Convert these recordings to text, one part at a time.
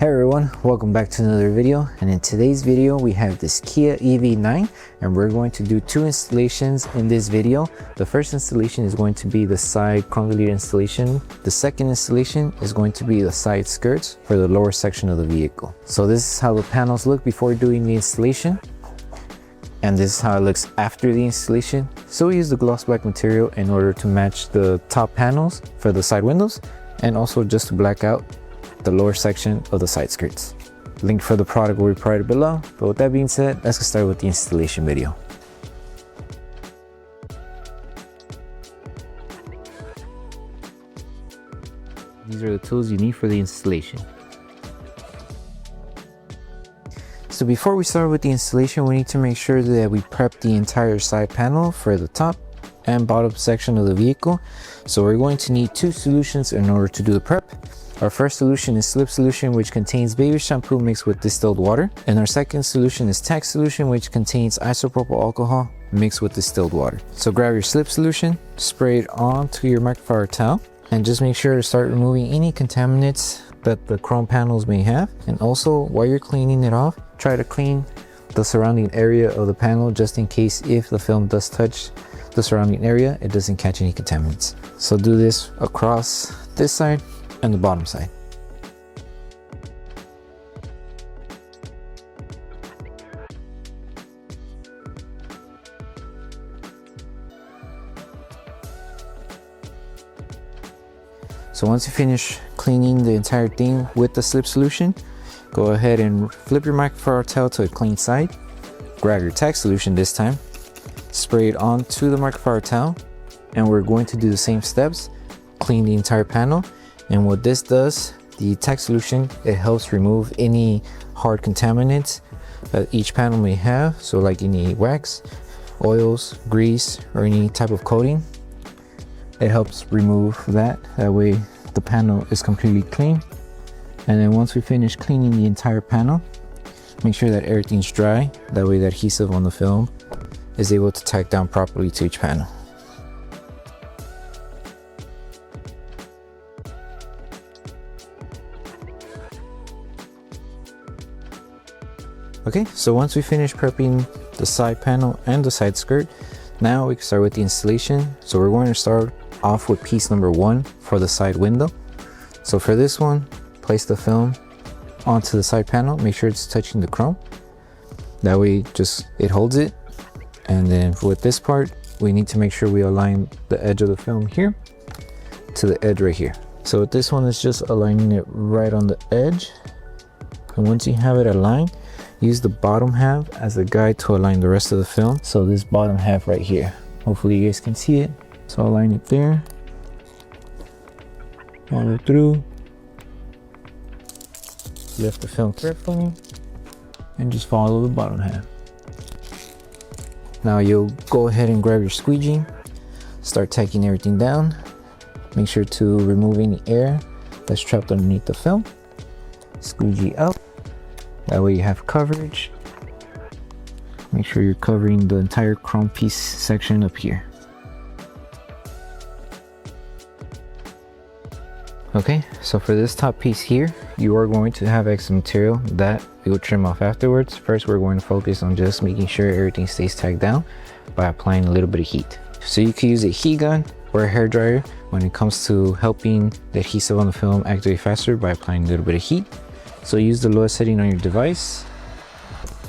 Hey everyone, welcome back to another video, and in today's video we have this Kia EV9 and we're going to do two installations in this video. The first installation is going to be the side convoluted installation. The second installation is going to be the side skirts for the lower section of the vehicle. So this is how the panels look before doing the installation, and this is how it looks after the installation. So we use the gloss black material in order to match the top panels for the side windows and also just to black out the lower section of the side skirts. Link for the product will be provided below. But with that being said, let's get started with the installation video. These are the tools you need for the installation. So before we start with the installation, we need to make sure that we prep the entire side panel for the top and bottom section of the vehicle. So we're going to need two solutions in order to do the prep. Our first solution is Slip Solution, which contains baby shampoo mixed with distilled water. And our second solution is Tack Solution, which contains isopropyl alcohol mixed with distilled water. So grab your Slip Solution, spray it onto your microfiber towel, and just make sure to start removing any contaminants that the chrome panels may have. And also, while you're cleaning it off, try to clean the surrounding area of the panel just in case if the film does touch the surrounding area, it doesn't catch any contaminants. So do this across this side and the bottom side. So once you finish cleaning the entire thing with the Slip Solution, go ahead and flip your microfiber towel to a clean side. Grab your Tack Solution this time, spray it onto the microfiber towel, and we're going to do the same steps, clean the entire panel. And what this does, the Tack Solution, it helps remove any hard contaminants that each panel may have. So like any wax, oils, grease, or any type of coating, it helps remove that. That way the panel is completely clean. And then once we finish cleaning the entire panel, make sure that everything's dry. That way the adhesive on the film is able to tack down properly to each panel. Okay, so once we finish prepping the side panel and the side skirt, now we can start with the installation. So we're going to start off with piece number 1 for the side window. So for this one, place the film onto the side panel. Make sure it's touching the chrome. That way it holds it. And then with this part, we need to make sure we align the edge of the film here to the edge right here. So with this one, it's just aligning it right on the edge. And once you have it aligned, use the bottom half as a guide to align the rest of the film. So this bottom half right here, hopefully you guys can see it. So align it there, follow through, lift the film carefully, and just follow the bottom half. Now you'll go ahead and grab your squeegee, start tacking everything down. Make sure to remove any air that's trapped underneath the film. Squeegee up. That way you have coverage. Make sure you're covering the entire chrome piece section up here. Okay, so for this top piece here, you are going to have extra material that we will trim off afterwards. First, we're going to focus on just making sure everything stays tacked down by applying a little bit of heat. So you can use a heat gun or a hair dryer when it comes to helping the adhesive on the film activate faster by applying a little bit of heat. So use the lowest setting on your device.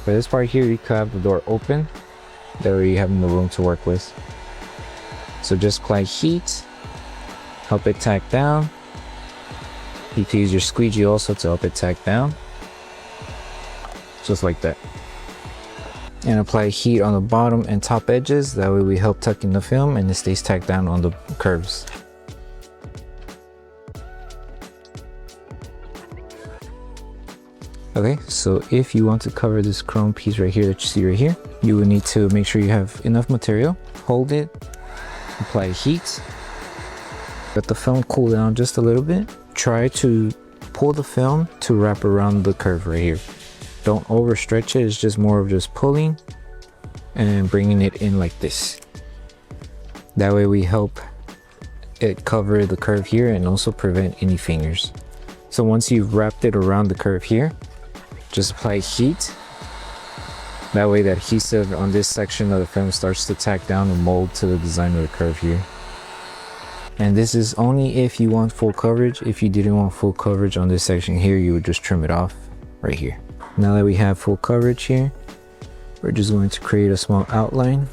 For this part here, you could have the door open. That way you have no room to work with. So just apply heat, help it tack down. You can use your squeegee also to help it tack down. Just like that. And apply heat on the bottom and top edges. That way we help tuck in the film and it stays tacked down on the curves. Okay, so if you want to cover this chrome piece right here that you see right here, you will need to make sure you have enough material. Hold it, apply heat, let the film cool down just a little bit. Try to pull the film to wrap around the curve right here. Don't overstretch it, it's just more of just pulling and bringing it in like this. That way we help it cover the curve here and also prevent any fingers. So once you've wrapped it around the curve here, just apply heat. That way that adhesive on this section of the film starts to tack down and mold to the design of the curve here. And this is only if you want full coverage. If you didn't want full coverage on this section here, you would just trim it off right here. Now that we have full coverage here, we're just going to create a small outline.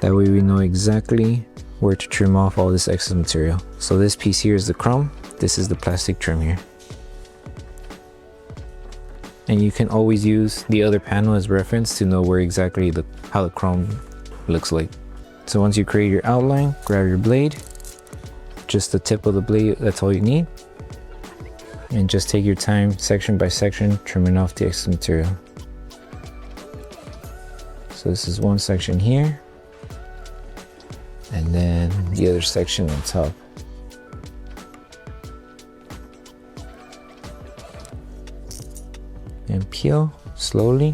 That way we know exactly where to trim off all this excess material. So this piece here is the chrome, this is the plastic trim here. And you can always use the other panel as reference to know where exactly how the chrome looks like. So once you create your outline, grab your blade, just the tip of the blade, that's all you need. And just take your time, section by section, trimming off the excess material. So this is one section here, and then the other section on top. And peel slowly.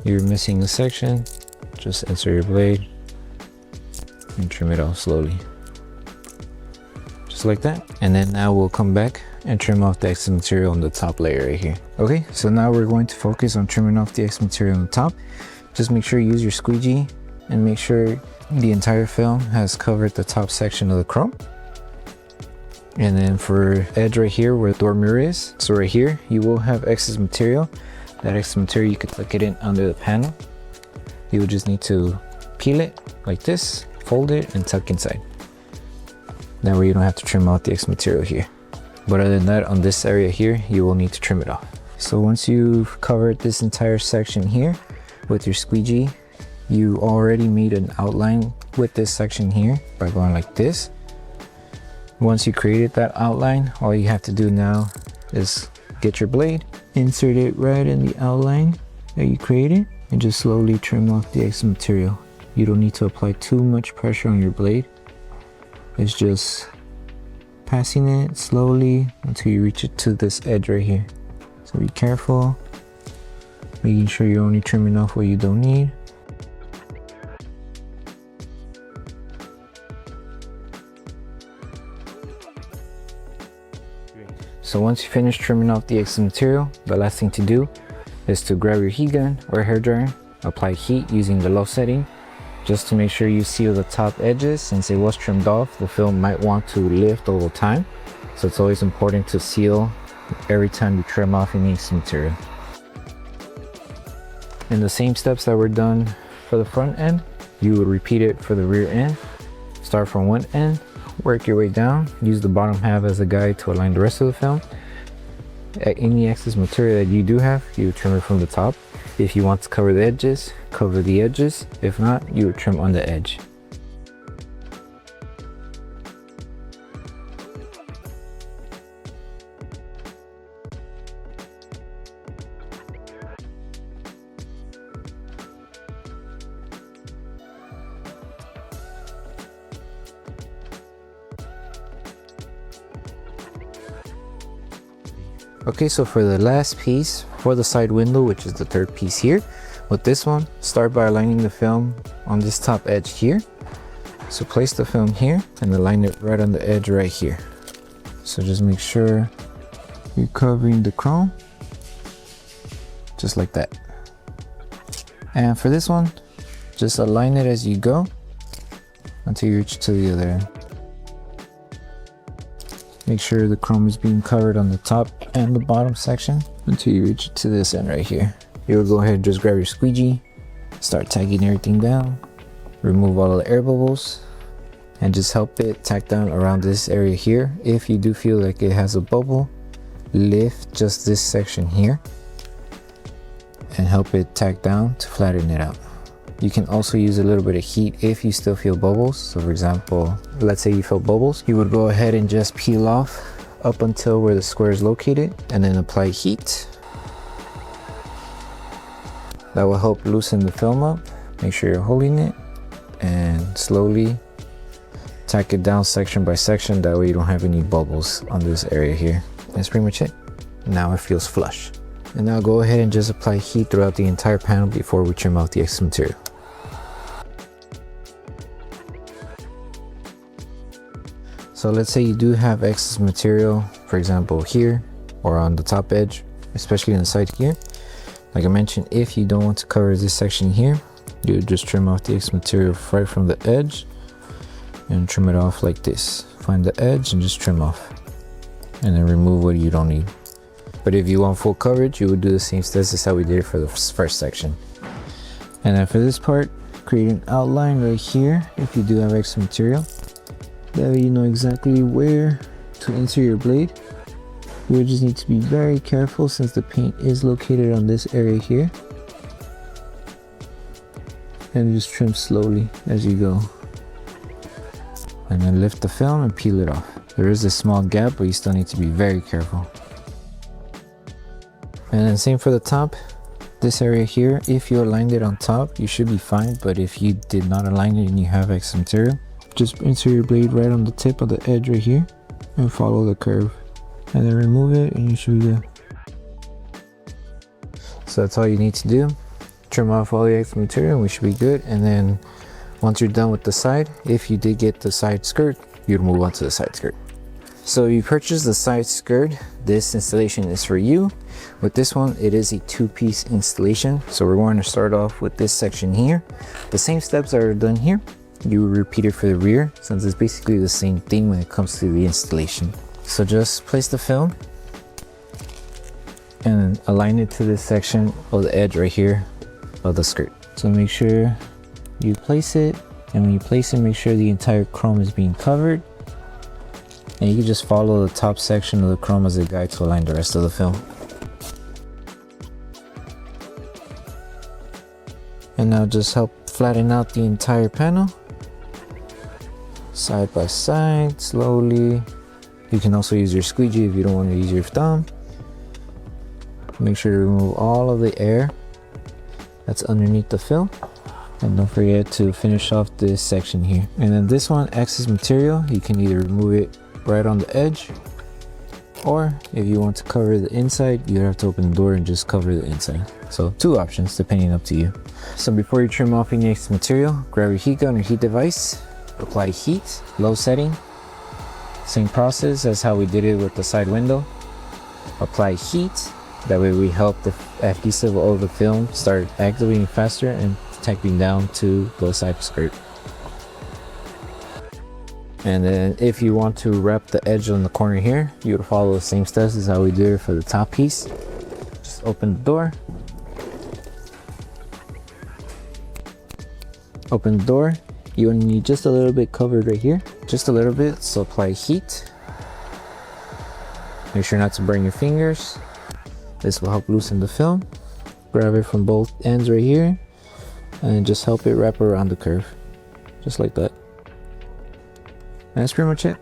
You're missing a section, just insert your blade and trim it off slowly. Just like that. And then now we'll come back and trim off the excess material on the top layer right here. Okay, so now we're going to focus on trimming off the excess material on the top. Just make sure you use your squeegee and make sure the entire film has covered the top section of the chrome. And then for edge right here where the door mirror is, so right here you will have excess material. That excess material you could tuck it in under the panel. You would just need to peel it like this, fold it, and tuck inside. That way you don't have to trim out the excess material here. But other than that, on this area here, you will need to trim it off. So once you've covered this entire section here with your squeegee, you already made an outline with this section here by going like this. Once you created that outline, all you have to do now is get your blade, insert it right in the outline that you created, and just slowly trim off the excess material. You don't need to apply too much pressure on your blade. It's just passing it slowly until you reach it to this edge right here. So be careful, making sure you're only trimming off what you don't need. So once you finish trimming off the excess material, the last thing to do is to grab your heat gun or hair dryer, apply heat using the low setting, just to make sure you seal the top edges. Since it was trimmed off, the film might want to lift over time. So it's always important to seal every time you trim off any excess material. And the same steps that were done for the front end, you would repeat it for the rear end. Start from one end, work your way down, use the bottom half as a guide to align the rest of the film. Any excess material that you do have, you trim it from the top. If you want to cover the edges, cover the edges. If not, you would trim on the edge. Okay, so for the last piece, for the side window, which is the third piece here, with this one, start by aligning the film on this top edge here. So place the film here and align it right on the edge right here. So just make sure you're covering the chrome, just like that. And for this one, just align it as you go until you reach to the other end. Make sure the chrome is being covered on the top and the bottom section until you reach to this end right here. You'll go ahead and just grab your squeegee, start tagging everything down, remove all the air bubbles, and just help it tack down around this area here. If you do feel like it has a bubble, lift just this section here and help it tack down to flatten it out. You can also use a little bit of heat if you still feel bubbles. So for example, let's say you feel bubbles, you would go ahead and just peel off up until where the square is located and then apply heat. That will help loosen the film up. Make sure you're holding it and slowly tack it down section by section. That way you don't have any bubbles on this area here. That's pretty much it. Now it feels flush. And now go ahead and just apply heat throughout the entire panel before we trim out the excess material. So let's say you do have excess material, for example here or on the top edge, especially on the side here. Like I mentioned, if you don't want to cover this section here, you would just trim off the excess material right from the edge and trim it off like this. Find the edge and just trim off, and then remove what you don't need. But if you want full coverage, you would do the same steps as how we did it for the first section. And then for this part, create an outline right here if you do have extra material. That way you know exactly where to insert your blade. You just need to be very careful since the paint is located on this area here. And just trim slowly as you go. And then lift the film and peel it off. There is a small gap, but you still need to be very careful. And then same for the top. This area here, if you aligned it on top, you should be fine. But if you did not align it and you have extra material, just insert your blade right on the tip of the edge right here and follow the curve. And then remove it and you should be good. So that's all you need to do. Trim off all the extra material and we should be good. And then once you're done with the side, if you did get the side skirt, you'd move on to the side skirt. So you purchase the side skirt, this installation is for you. With this one, it is a two-piece installation. So we're going to start off with this section here. The same steps that are done here, you will repeat it for the rear, since it's basically the same thing when it comes to the installation. So just place the film and align it to this section of the edge right here of the skirt. So make sure you place it, and when you place it, make sure the entire chrome is being covered. And you can just follow the top section of the chrome as a guide to align the rest of the film. And now just help flatten out the entire panel. Side by side, slowly. You can also use your squeegee if you don't want to use your thumb. Make sure to remove all of the air that's underneath the film. And don't forget to finish off this section here. And then this one, excess material, you can either remove it right on the edge, or if you want to cover the inside, you have to open the door and just cover the inside. So two options depending up to you. So before you trim off any extra material, grab your heat gun or heat device, apply heat, low setting. Same process as how we did it with the side window. Apply heat, that way we help the adhesive of the film start activating faster and tacking down to the side skirt. And then if you want to wrap the edge on the corner here, you would follow the same steps as how we did it for the top piece. Just open the door. Open the door. You only need just a little bit covered right here. Just a little bit, so apply heat. Make sure not to burn your fingers. This will help loosen the film. Grab it from both ends right here and just help it wrap around the curve. Just like that. And that's pretty much it.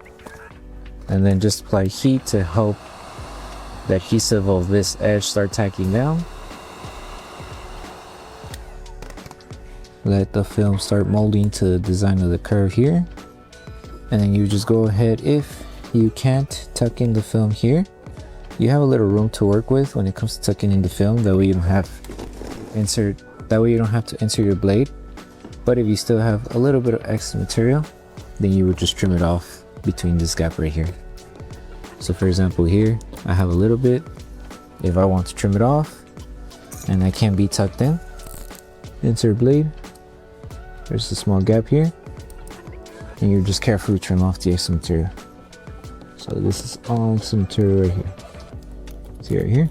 And then just apply heat to help the adhesive of this edge start tacking down. Let the film start molding to the design of the curve here. And then you just go ahead, if you can't tuck in the film here, you have a little room to work with when it comes to tucking in the film. That way you don't have to insert your blade. But if you still have a little bit of extra material, then you would just trim it off between this gap right here. So for example here, I have a little bit. If I want to trim it off and I can't be tucked in, insert blade. There's a small gap here, and you just carefully trim off the extra material. So this is all some material right here. See right here?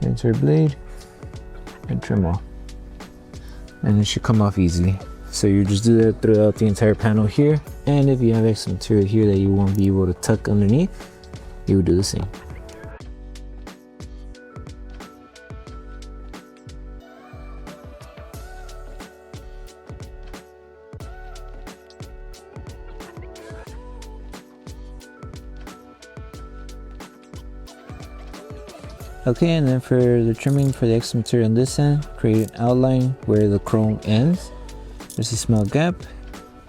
Insert blade and trim off. And it should come off easily. So you just do that throughout the entire panel here. And if you have extra material here that you won't be able to tuck underneath, you would do the same. Okay, and then for the trimming for the extra material on this end, create an outline where the chrome ends. There's a small gap,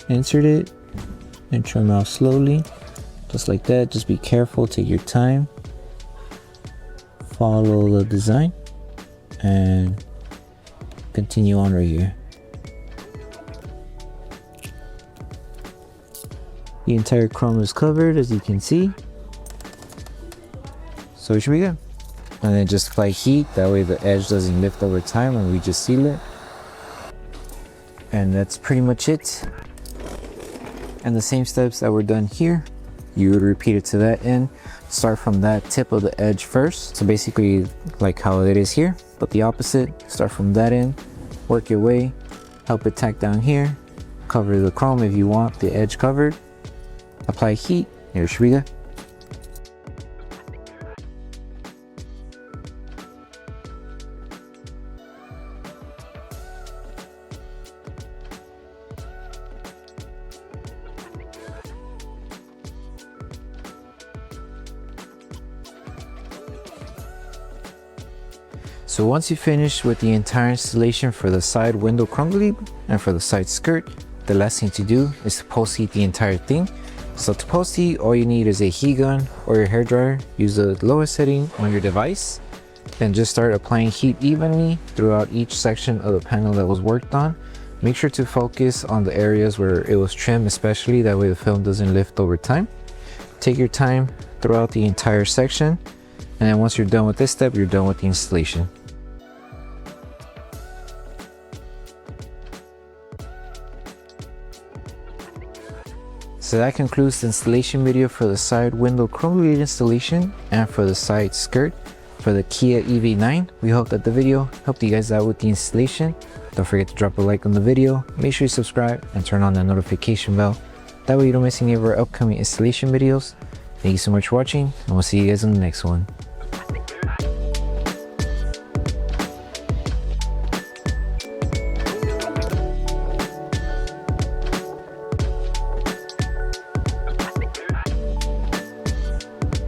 insert it, and trim off slowly, just like that. Just be careful, take your time, follow the design, and continue on right here. The entire chrome is covered, as you can see. So it should be good. And then just apply heat, that way the edge doesn't lift over time and we just seal it. And that's pretty much it. And the same steps that were done here, you would repeat it to that end. Start from that tip of the edge first. So basically like how it is here, but the opposite. Start from that end, work your way, help it tack down here, cover the chrome if you want the edge covered, apply heat, here should be good. So once you finish with the entire installation for the side window chrome lead and for the side skirt, the last thing to do is to post heat the entire thing. So to post heat, all you need is a heat gun or your hairdryer. Use the lowest setting on your device. Then just start applying heat evenly throughout each section of the panel that was worked on. Make sure to focus on the areas where it was trimmed, especially that way the film doesn't lift over time. Take your time throughout the entire section. And then once you're done with this step, you're done with the installation. So that concludes the installation video for the side window chrome lead installation and for the side skirt for the Kia EV9. We hope that the video helped you guys out with the installation. Don't forget to drop a like on the video, make sure you subscribe and turn on the notification bell. That way you don't miss any of our upcoming installation videos. Thank you so much for watching and we'll see you guys in the next one.